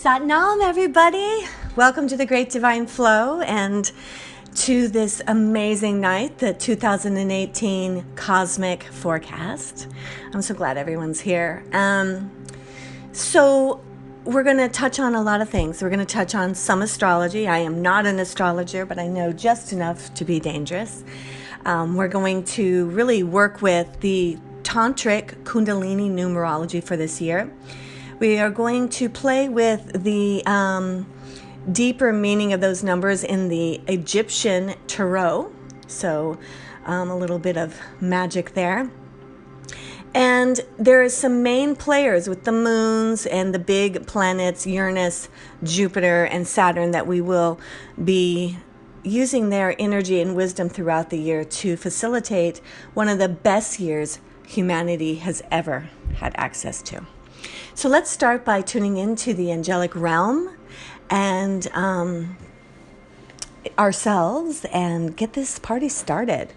Satnam, everybody. Welcome to the Great Divine Flow and to this amazing night, the 2018 Cosmic Forecast. I'm so glad everyone's here. So we're going to touch on a lot of things. We're going to touch on some astrology. I am not an astrologer, but I know just enough to be dangerous. We're going to really work with the Tantric Kundalini numerology for this year. We are going to play with the deeper meaning of those numbers in the Egyptian tarot. So a little bit of magic there. And there are some main players with the moons and the big planets, Uranus, Jupiter, and Saturn, that we will be using their energy and wisdom throughout the year to facilitate one of the best years humanity has ever had access to. So let's start by tuning into the angelic realm and ourselves and get this party started.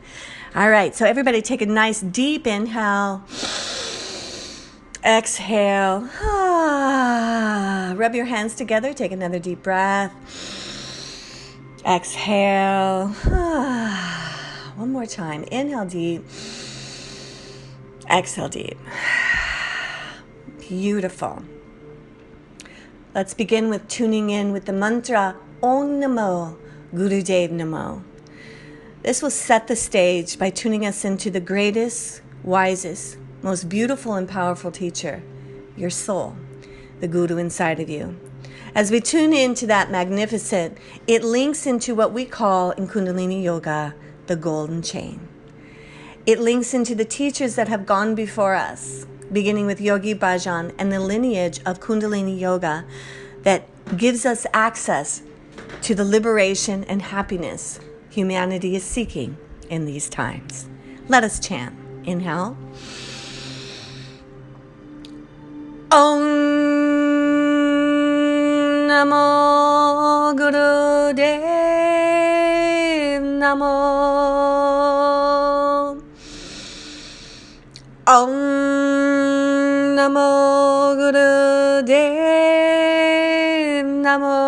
All right, so everybody take a nice deep inhale. Exhale. Rub your hands together. Take another deep breath. Exhale. One more time. Inhale deep. Exhale deep. Beautiful. Let's begin with tuning in with the mantra Om Namo Gurudev Namo. This will set the stage by tuning us into the greatest, wisest, most beautiful and powerful teacher, your soul, the Guru inside of you. As we tune into that magnificent, it links into what we call in Kundalini Yoga, the golden chain. It links into the teachers that have gone before us, beginning with Yogi Bhajan and the lineage of Kundalini Yoga that gives us access to the liberation and happiness humanity is seeking in these times. Let us chant. Inhale. Om Namo Gurudev Namo. Om Namo Gurudev Namo.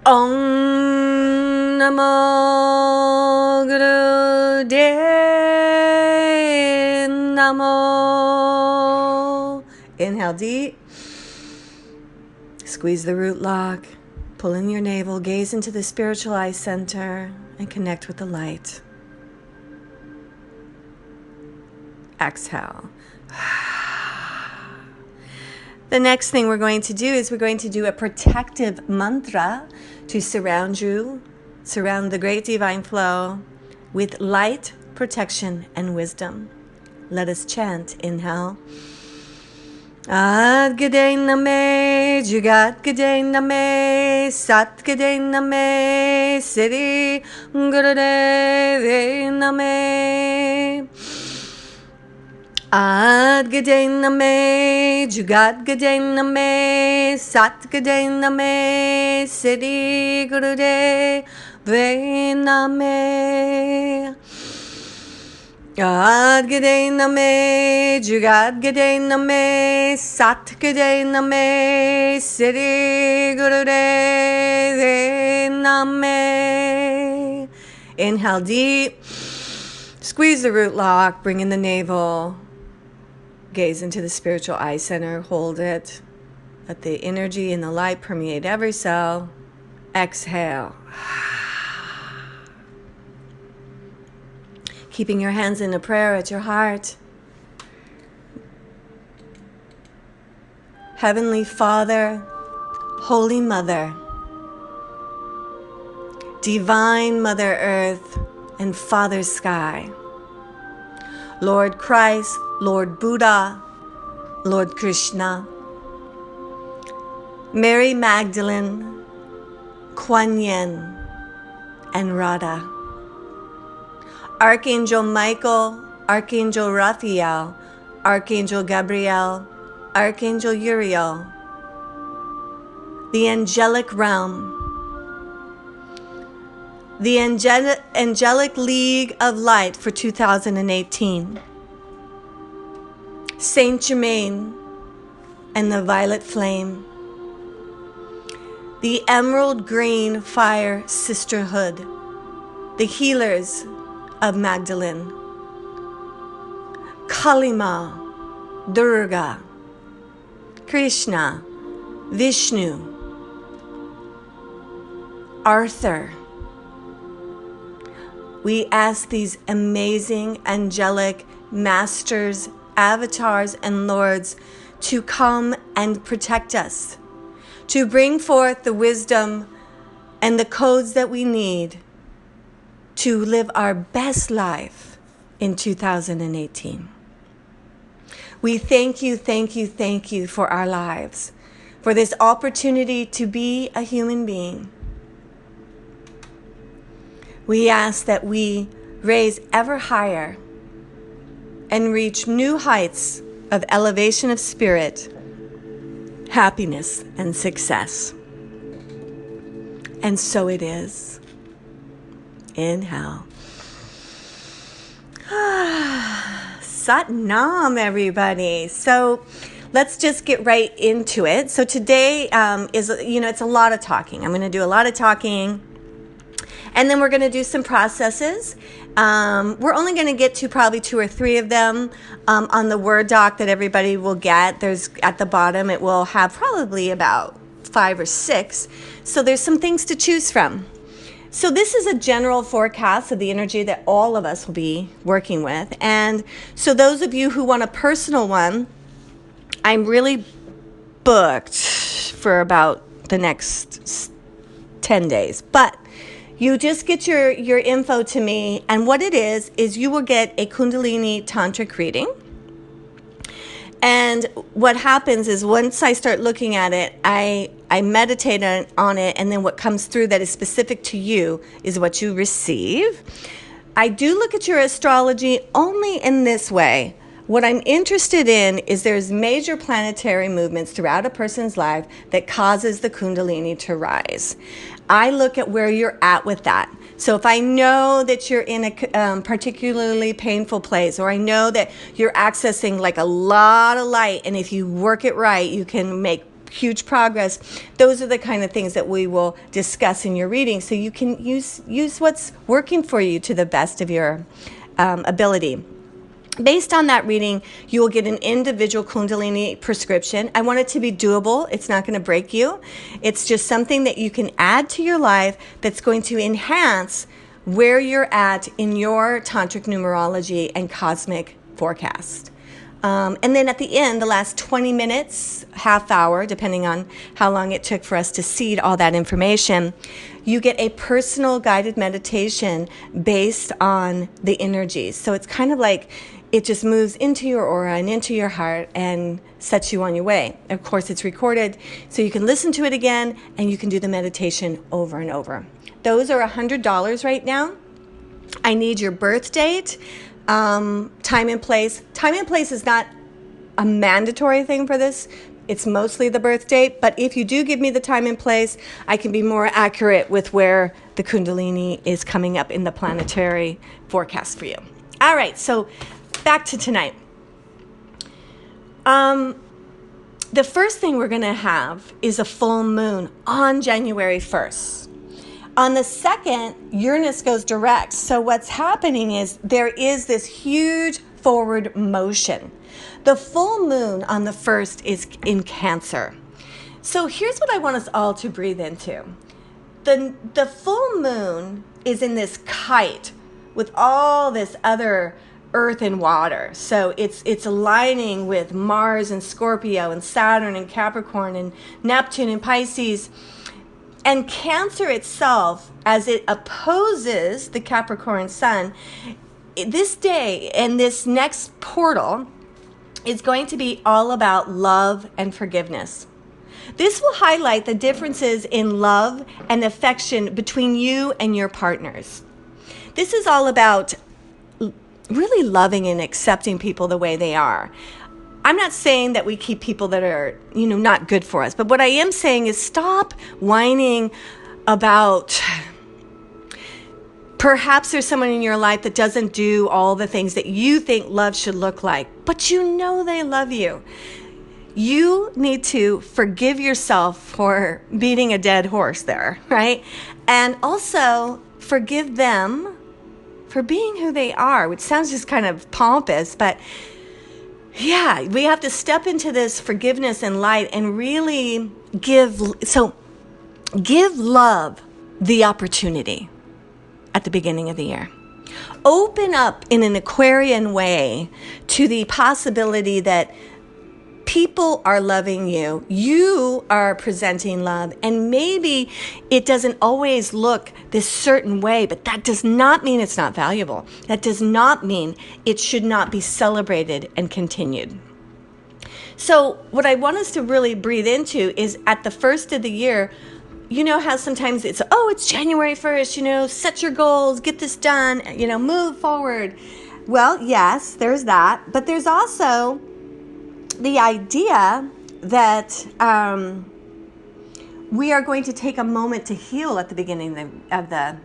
Om Namo Gurudev Namo. Inhale deep. Squeeze the root lock. Pull in your navel. Gaze into the spiritual eye center and connect with the light. Exhale. The next thing we're going to do is we're going to do a protective mantra to surround you, surround the great divine flow with light, protection, and wisdom. Let us chant. Inhale. Ad Gade Name, Jugat Gade Name, Sat Gade Name, Siddhi Gurudev Name. Ad Gade Name, Jugat Gade Name, Sat Gade Name, Siddhi Gurudev Name. Ad Gade Name, Jugat Gade Name, Sat Gade Name, Siddhi Gurudev Name. Inhale deep. Squeeze the root lock. Bring in the navel. Gaze into the spiritual eye center. Hold it. Let the energy and the light permeate every cell. Exhale. Keeping your hands in a prayer at your heart. Heavenly Father, Holy Mother, Divine Mother Earth, and Father Sky, Lord Christ, Lord Buddha, Lord Krishna, Mary Magdalene, Kuan Yin, and Radha, Archangel Michael, Archangel Raphael, Archangel Gabriel, Archangel Uriel, the angelic realm, the Angelic League of Light for 2018, Saint Germain and the violet flame, the emerald green fire sisterhood, the healers of Magdalene, Kalima, Durga, Krishna, Vishnu, Arthur. We ask these amazing angelic masters, avatars, and lords to come and protect us, to bring forth the wisdom and the codes that we need to live our best life in 2018. We thank you, thank you, thank you for our lives, for this opportunity to be a human being. We ask that we raise ever higher and reach new heights of elevation of spirit, happiness, and success. And so it is. Inhale. Satnam, everybody. So let's just get right into it. So today it's a lot of talking. I'm going to do a lot of talking. And then we're going to do some processes. We're only going to get to probably 2 or 3 of them on the Word doc that everybody will get. There's at the bottom, it will have probably about 5 or 6. So there's some things to choose from. So this is a general forecast of the energy that all of us will be working with. And so those of you who want a personal one, I'm really booked for about the next 10 days. But you just get your info to me, and what it is you will get a Kundalini Tantric reading. And what happens is once I start looking at it, I meditate on it, and then what comes through that is specific to you is what you receive. I do look at your astrology only in this way. What I'm interested in is there's major planetary movements throughout a person's life that causes the Kundalini to rise. I look at where you're at with that. So if I know that you're in a particularly painful place, or I know that you're accessing like a lot of light, and if you work it right, you can make huge progress. Those are the kind of things that we will discuss in your reading, so you can use what's working for you to the best of your ability. Based on that reading, you will get an individual Kundalini prescription. I want it to be doable. It's not going to break you. It's just something that you can add to your life that's going to enhance where you're at in your tantric numerology and cosmic forecast. And then at the end, the last 20 minutes, half hour, depending on how long it took for us to seed all that information, you get a personal guided meditation based on the energies. So it's kind of like it just moves into your aura and into your heart and sets you on your way. Of course, it's recorded, so you can listen to it again, and you can do the meditation over and over. Those are $100 right now. I need your birth date, time and place. Time and place is not a mandatory thing for this. It's mostly the birth date, but if you do give me the time and place, I can be more accurate with where the Kundalini is coming up in the planetary forecast for you. All right, so back to tonight. The first thing we're going to have is a full moon on January 1st. On the 2nd, Uranus goes direct. So what's happening is there is this huge forward motion. The full moon on the 1st is in Cancer. So here's what I want us all to breathe into. The full moon is in this kite with all this other earth and water. So it's aligning with Mars and Scorpio and Saturn and Capricorn and Neptune and Pisces. And Cancer itself, as it opposes the Capricorn sun, this day and this next portal is going to be all about love and forgiveness. This will highlight the differences in love and affection between you and your partners. This is all about really loving and accepting people the way they are. I'm not saying that we keep people that are, not good for us, but what I am saying is stop whining about Perhaps there's someone in your life that doesn't do all the things that you think love should look like, but you know they love you. You need to forgive yourself for beating a dead horse there, right? And also forgive them for being who they are, which sounds just kind of pompous, but yeah, we have to step into this forgiveness and light and really give love the opportunity at the beginning of the year. Open up in an Aquarian way to the possibility that people are loving you. You are presenting love. And maybe it doesn't always look this certain way, but that does not mean it's not valuable. That does not mean it should not be celebrated and continued. So what I want us to really breathe into is at the first of the year, you know how sometimes it's January 1st, set your goals, get this done, move forward. Well, yes, there's that. But there's also the idea that we are going to take a moment to heal at the beginning of the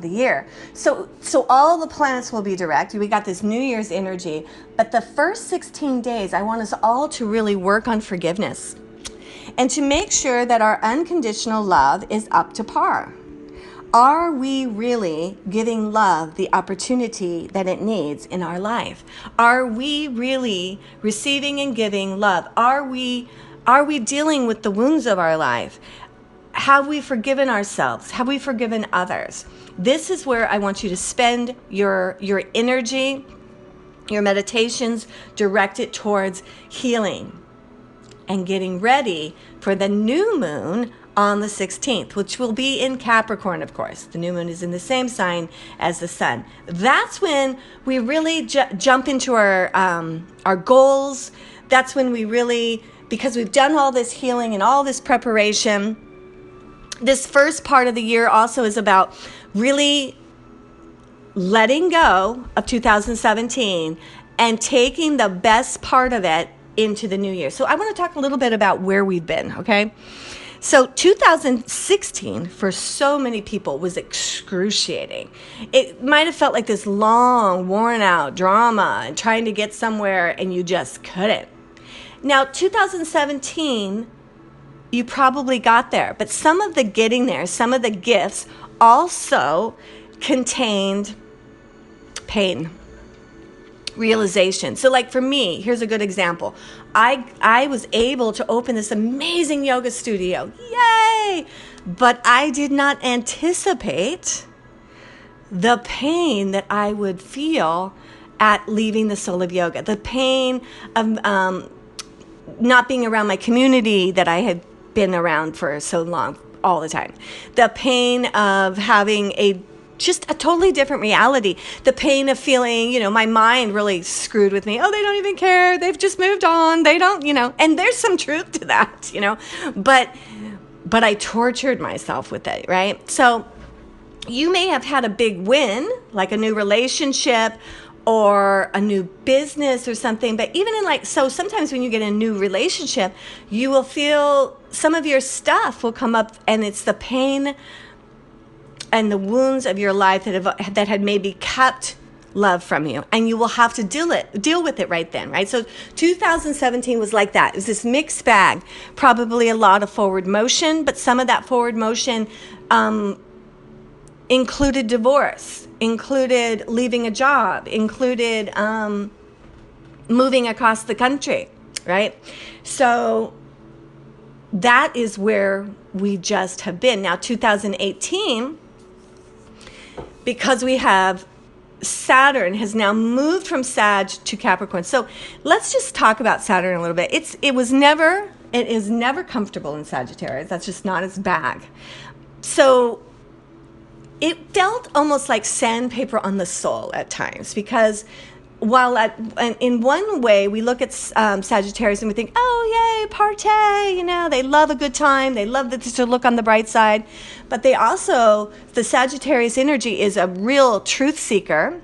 year. So all the planets will be direct. We got this New Year's energy. But the first 16 days, I want us all to really work on forgiveness and to make sure that our unconditional love is up to par. Are we really giving love the opportunity that it needs in our life? Are we really receiving and giving love? Are we dealing with the wounds of our life? Have we forgiven ourselves? Have we forgiven others? This is where I want you to spend your energy, your meditations, direct it towards healing and getting ready for the new moon on the 16th, which will be in Capricorn, of course. The new moon is in the same sign as the sun. That's when we really jump into our goals. That's when we really, because we've done all this healing and all this preparation. This first part of the year also is about really letting go of 2017 and taking the best part of it into the new year. So I want to talk a little bit about where we've been, okay? So 2016 for so many people was excruciating. It might have felt like this long, worn out drama and trying to get somewhere and you just couldn't. Now 2017, you probably got there, but some of the getting there, some of the gifts also contained pain. Realization. So like for me, here's a good example. I was able to open this amazing yoga studio. Yay! But I did not anticipate the pain that I would feel at leaving the soul of yoga. The pain of not being around my community that I had been around for so long, all the time. The pain of having just a totally different reality. The pain of feeling, my mind really screwed with me. Oh, they don't even care. They've just moved on. They don't, and there's some truth to that, but I tortured myself with it, right? So you may have had a big win, like a new relationship or a new business or something, but even so sometimes when you get a new relationship, you will feel some of your stuff will come up and it's the pain and the wounds of your life that had maybe kept love from you, and you will have to deal with it right then, right? So 2017 was like that. It was this mixed bag, probably a lot of forward motion, but some of that forward motion included divorce, included leaving a job, included moving across the country, right? So that is where we just have been. Now 2018, because we have Saturn has now moved from Sag to Capricorn. So let's just talk about Saturn a little bit. It is never comfortable in Sagittarius. That's just not its bag. So it felt almost like sandpaper on the soul at times, because while in one way we look at Sagittarius and we think, oh yay, party, they love a good time, they love to look on the bright side, but the Sagittarius energy is a real truth seeker,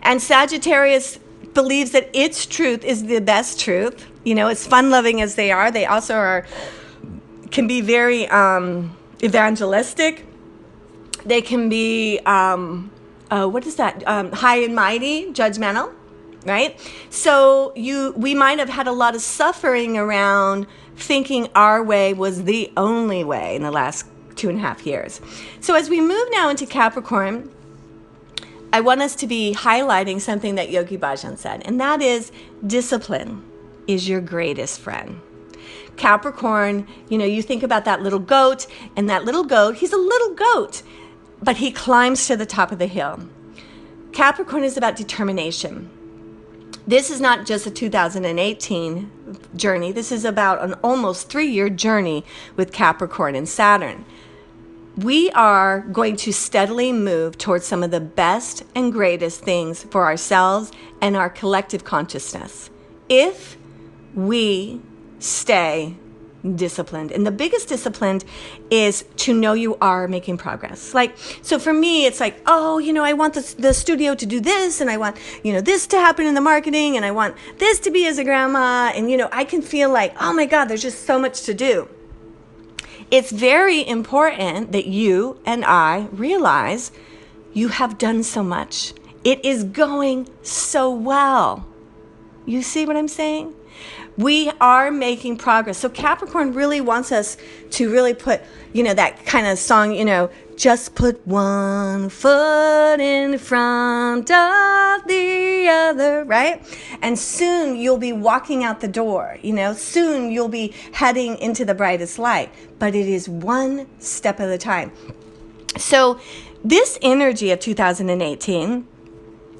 and Sagittarius believes that its truth is the best truth. As fun-loving as they are, they also can be very evangelistic They can be, what is that? High and mighty, judgmental, right? So we might have had a lot of suffering around thinking our way was the only way in the last 2.5 years. So as we move now into Capricorn, I want us to be highlighting something that Yogi Bhajan said, and that is discipline is your greatest friend. Capricorn, you think about that little goat, and that little goat, he's a little goat, but he climbs to the top of the hill. Capricorn is about determination. This is not just a 2018 journey. This is about an almost 3-year journey with Capricorn and Saturn. We are going to steadily move towards some of the best and greatest things for ourselves and our collective consciousness if we stay disciplined. And the biggest discipline is to know you are making progress. So for me, it's like, I want the studio to do this, and I want, this to happen in the marketing, and I want this to be as a grandma. And, I can feel like, oh my God, there's just so much to do. It's very important that you and I realize you have done so much. It is going so well. You see what I'm saying? We are making progress. So Capricorn really wants us to really put, that kind of song, just put one foot in front of the other, right? And soon you'll be walking out the door, soon you'll be heading into the brightest light, but it is one step at a time. So this energy of 2018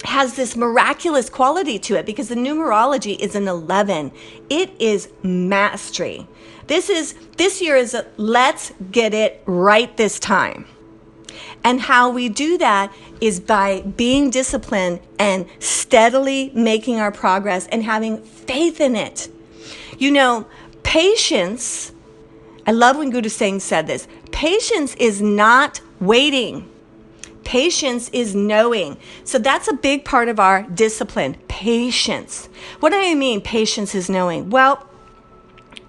has this miraculous quality to it because the numerology is an 11. It is mastery. This year is let's get it right this time. And how we do that is by being disciplined and steadily making our progress and having faith in it. Patience, I love when Guru Singh said this, patience is not waiting. Patience is knowing. So that's a big part of our discipline, patience. What do I mean patience is knowing? Well,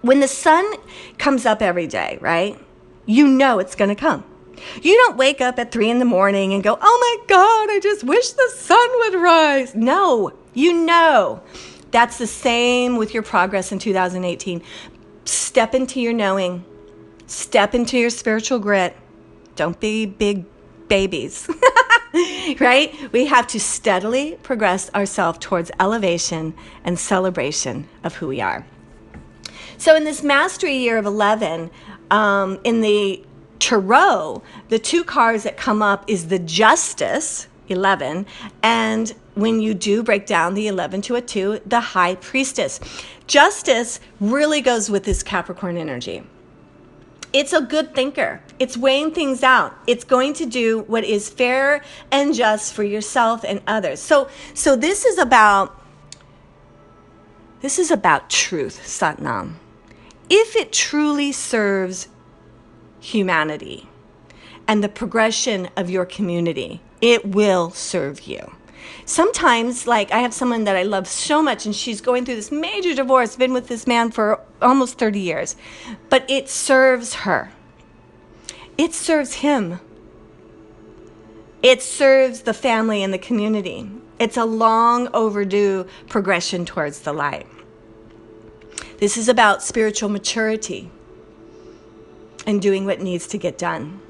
when the sun comes up every day, right? It's going to come. You don't wake up at 3 a.m. and go, oh my God, I just wish the sun would rise. No, That's the same with your progress in 2018. Step into your knowing. Step into your spiritual grit. Don't be big babies, right? We have to steadily progress ourselves towards elevation and celebration of who we are. So in this mastery year of 11, in the tarot, the 2 cards that come up is the Justice, 11, and when you do break down the 11 to a 2, the High Priestess. Justice really goes with this Capricorn energy. It's a good thinker. It's weighing things out. It's going to do what is fair and just for yourself and others. So this is about truth, Satnam. If it truly serves humanity and the progression of your community, it will serve you. Sometimes, I have someone that I love so much, and she's going through this major divorce, been with this man for almost 30 years, but it serves her. It serves him. It serves the family and the community. It's a long overdue progression towards the light. This is about spiritual maturity and doing what needs to get done.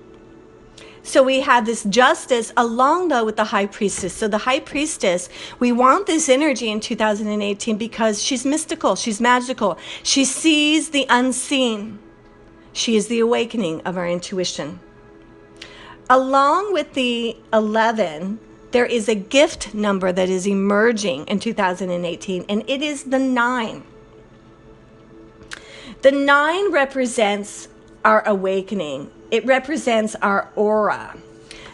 So we have this justice along, though, with the High Priestess. So the High Priestess, we want this energy in 2018 because she's mystical, she's magical. She sees the unseen. She is the awakening of our intuition. Along with the 11, there is a gift number that is emerging in 2018, and it is the 9. The 9 represents our awakening. It represents our aura.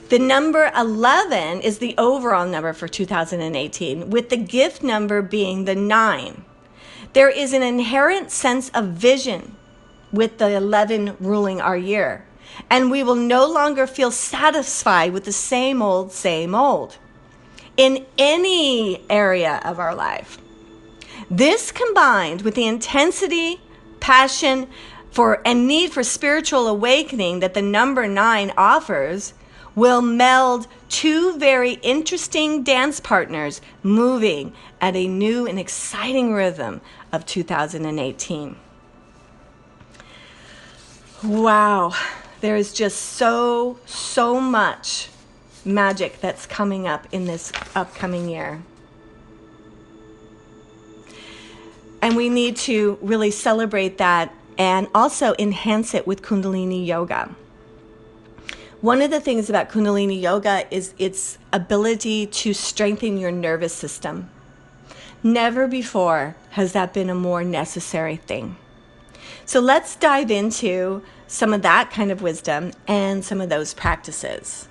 The number 11 is the overall number for 2018, with the gift number being the 9. There is an inherent sense of vision with the 11 ruling our year, and we will no longer feel satisfied with the same old in any area of our life. This combined with the intensity, passion, and need for spiritual awakening that the number 9 offers will meld two very interesting dance partners moving at a new and exciting rhythm of 2018. Wow, there is just so much magic that's coming up in this upcoming year. And we need to really celebrate that and also enhance it with Kundalini Yoga. One of the things about Kundalini Yoga is its ability to strengthen your nervous system. Never before has that been a more necessary thing. So let's dive into some of that kind of wisdom and some of those practices.